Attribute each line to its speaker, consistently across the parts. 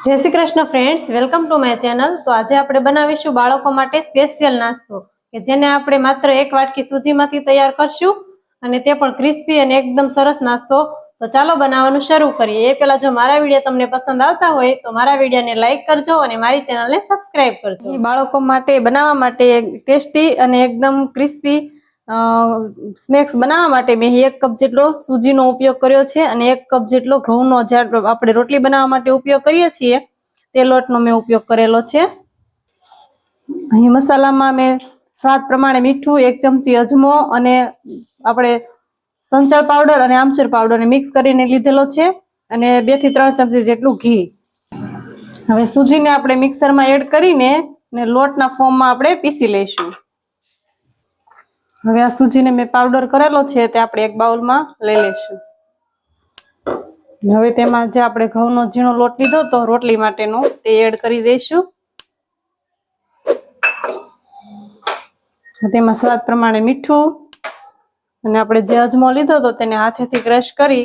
Speaker 1: जय Shri Krishna friends, welcome to my channel. तो आज આપણે બનાવીશું બાળકો માટે સ્પેશિયલ નાસ્તો કે જેને આપણે માત્ર એક વાટકી સૂજીમાંથી તૈયાર કરશું અને તે પણ ક્રિસ્પી અને એકદમ સરસ નાસ્તો। તો ચાલો બનાવવાનું શરૂ કરીએ। એ પહેલા જો મારા વિડિયો તમને પસંદ આવતા હોય તો મારા વિડિયોને લાઈક કરજો અને મારી ચેનલને સબસ્ક્રાઇબ કરજો। એ બાળકો માટે બનાવવા માટે ટેસ્ટી અને એકદમ ક્રિસ્પી સ્નેક્સ બનાવવા માટે મેં 1 કપ જેટલો સૂજીનો ઉપયોગ કર્યો છે અને 1 કપ જેટલો ઘઉંનો જે આપણે રોટલી બનાવવા માટે ઉપયોગ કરીએ છીએ તે લોટનો મેં ઉપયોગ કરેલો છે। અહીં મસાલામાં મેં સ્વાદ પ્રમાણે મીઠું, 1 ચમચી અજમો અને આપણે સંચળ પાવડર અને આમચૂર પાવડર મિક્સ કરીને લીધેલો છે અને 2 થી 3 ચમચી જેટલું ઘી। હવે સૂજીને આપણે મિક્સરમાં એડ કરીને ને લોટના ફોર્મમાં આપણે પીસી લઈશું। હવે આ સૂજીને મેં પાવડર કરેલો છે તે આપણે એક બાઉલમાં લઈ લઈશું। હવે તેમાં જે આપણે ઘઉંનો ઝીણો લોટ લીધો તો રોટલી માટેનો તે એડ કરી દઈશું। તેમાં સ્વાદ પ્રમાણે મીઠું અને આપણે જે અજમો લીધો તો તેને હાથેથી ક્રશ કરી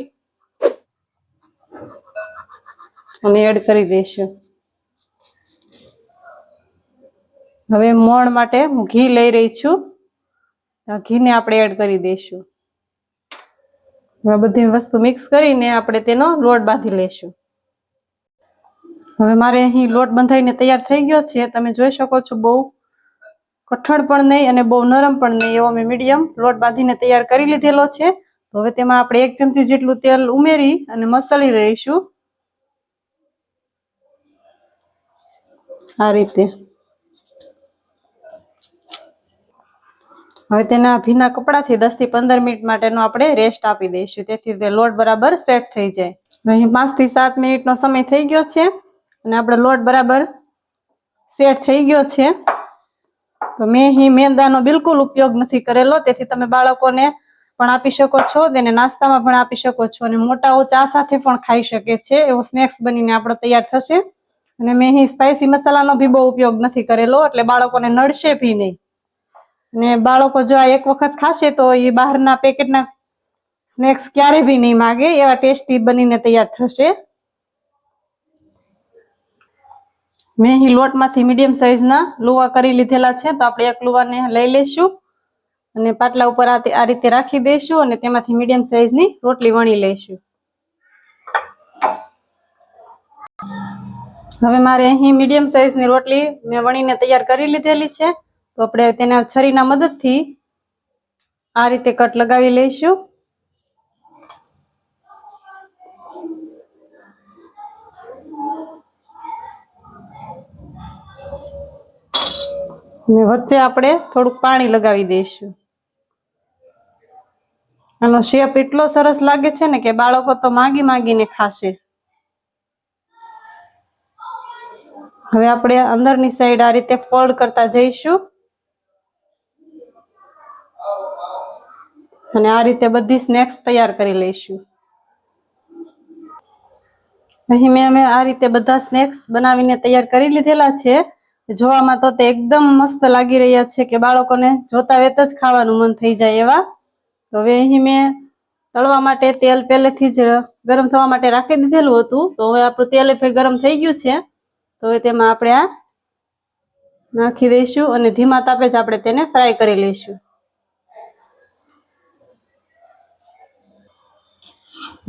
Speaker 1: અને એડ કરી દઈશું। હવે મોણ માટે હું ઘી લઈ રહી છું, ઘીને આપણે એડ કરી દઈશું। હવે બધી વસ્તુ મિક્સ કરીને આપણે તેનો લોટ બાંધી લઈશું। હવે મારે અહીં લોટ બંધાઈને તૈયાર થઈ ગયો છે। તમે જોઈ શકો છો બહુ કઠણ પણ નહીં અને બહુ નરમ પણ નહીં, એવો મેં મીડિયમ લોટ બાંધીને તૈયાર કરી લીધેલો છે। તો હવે તેમાં આપણે 1 ચમચી જેટલું તેલ ઉમેરી અને મસળી રહીશું આ રીતે। હવે તેના ભીના કપડાથી 10 થી 15 મિનિટ માટેનો આપણે રેસ્ટ આપી દઈશું, તેથી તે લોટ બરાબર સેટ થઈ જાય। અહીં 5 થી 7 મિનિટનો સમય થઈ ગયો છે અને આપણો લોટ બરાબર સેટ થઈ ગયો છે। તો મેં અહીં મેંદાનો બિલકુલ ઉપયોગ નથી કરેલો, તેથી તમે બાળકોને પણ આપી શકો છો, તેને નાસ્તામાં પણ આપી શકો છો અને મોટાઓ ચા સાથે પણ ખાઈ શકે છે। એવો સ્નેક્સ બનીને આપણો તૈયાર થશે। અને મેં અહીં સ્પાઇસી મસાલાનો બી બહુ ઉપયોગ નથી કરેલો, એટલે બાળકોને નડશે બી નહીં અને બાળકો જો આ એક વખત ખાશે તો એ બહારના પેકેટના સ્નેક્સ ક્યારે બી નહીં માગે, એવા ટેસ્ટી બનીને તૈયાર થશે। મેં અહીં લોટમાંથી મીડિયમ સાઈઝના લુવા કરી લીધેલા છે, તો આપણે એક લુવાને લઈ લઈશું અને પાટલા ઉપર આ રીતે રાખી દઈશું અને તેમાંથી મીડિયમ સાઈઝની રોટલી વણી લઈશું। હવે મારે અહીં મીડિયમ સાઈઝની રોટલી મેં વણીને તૈયાર કરી લીધેલી છે, તો આપણે તેના છરીના મદદથી આ રીતે કટ લગાવી લઈશું। અને વચ્ચે આપણે થોડુંક પાણી લગાવી દઈશું। આનો શેપ એટલો સરસ લાગે છે ને કે બાળકો તો માગીને ખાશે। હવે આપણે અંદરની સાઈડ આ રીતે ફોલ્ડ કરતા જઈશું અને આ રીતે બધી સ્નેક્સ તૈયાર કરી લઈશું। અહીં મેં આ રીતે બધા સ્નેક્સ બનાવીને તૈયાર કરી લીધેલા છે। જોવામાં તો તે એકદમ મસ્ત લાગી રહ્યા છે કે બાળકોને જોતા વેત જ ખાવાનું મન થઈ જાય એવા। તો હવે અહીં મેં તળવા માટે તેલ પહેલેથી જ ગરમ થવા માટે રાખી દીધેલું હતું, તો હવે આપણું તેલ ગરમ થઈ ગયું છે, તો હવે તેમાં આપણે આ નાખી દઈશું અને ધીમા તાપે જ આપણે તેને ફ્રાય કરી લઈશું।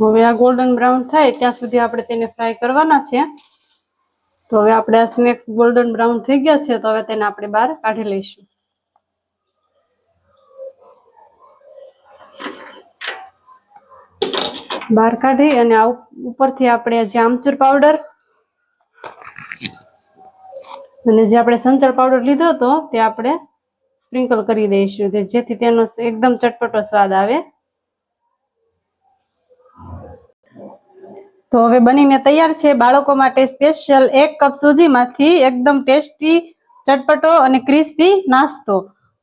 Speaker 1: હવે આ ગોલ્ડન બ્રાઉન થાય ત્યાં સુધી આપણે તેને ફ્રાય કરવાના છે। તો હવે આપણે આ સ્નેક્સ ગોલ્ડન બ્રાઉન થઈ ગયા છે, તો હવે તેને આપણે બહાર કાઢી લઈશું। બહાર કાઢી અને આ ઉપરથી આપણે જે આમચૂર પાવડર અને જે આપણે સંચળ પાવડર લીધો હતો તે આપણે સ્પ્રિંકલ કરી દઈશું, જેથી તેનો એકદમ ચટપટો સ્વાદ આવે। તો હવે બનીને તૈયાર છે બાળકો માટે સ્પેશિયલ 1 કપ સૂજીમાંથી એકદમ ટેસ્ટી, ચટપટો અને ક્રિસ્પી નાસ્તો।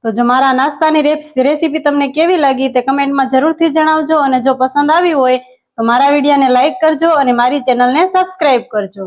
Speaker 1: તો જો મારા નાસ્તાની રેસીપી તમને કેવી લાગી તે કમેન્ટમાં જરૂરથી જણાવજો અને જો પસંદ આવી હોય તો મારા વિડીયોને લાઈક કરજો અને મારી ચેનલને સબસ્ક્રાઇબ કરજો।